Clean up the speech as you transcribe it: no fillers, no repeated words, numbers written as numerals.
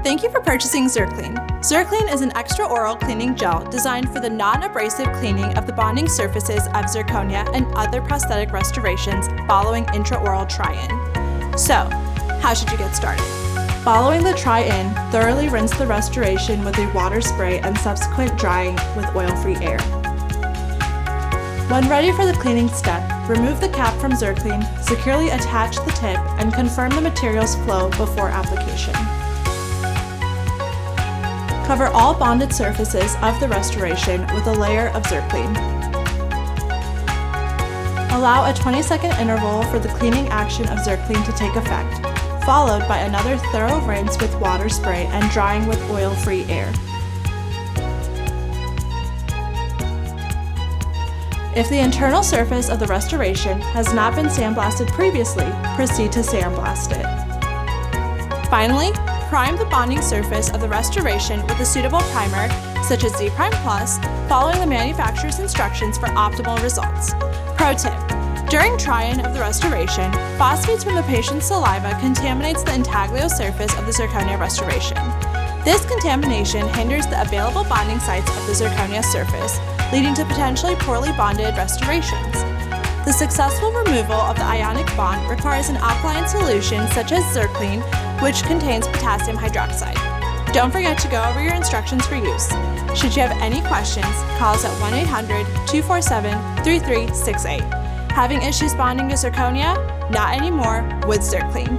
Thank you for purchasing ZirClean. ZirClean is an extraoral cleaning gel designed for the non-abrasive cleaning of the bonding surfaces of zirconia and other prosthetic restorations following intraoral try-in. So, how should you get started? Following the try-in, thoroughly rinse the restoration with a water spray and subsequent drying with oil-free air. When ready for the cleaning step, remove the cap from ZirClean, securely attach the tip, and confirm the material's flow before application. Cover all bonded surfaces of the restoration with a layer of ZirClean. Allow a 20-second interval for the cleaning action of ZirClean to take effect, followed by another thorough rinse with water spray and drying with oil-free air. If the internal surface of the restoration has not been sandblasted previously, proceed to sandblast it. Finally, prime the bonding surface of the restoration with a suitable primer, such as Z Prime Plus, following the manufacturer's instructions for optimal results. Pro tip: during try-in of the restoration, phosphates from the patient's saliva contaminates the intaglio surface of the zirconia restoration. This contamination hinders the available bonding sites of the zirconia surface, leading to potentially poorly bonded restorations. The successful removal of the ionic bond requires an alkaline solution such as ZirClean, which contains potassium hydroxide. Don't forget to go over your instructions for use. Should you have any questions, call us at 1-800-247-3368. Having issues bonding to zirconia? Not anymore with ZirClean.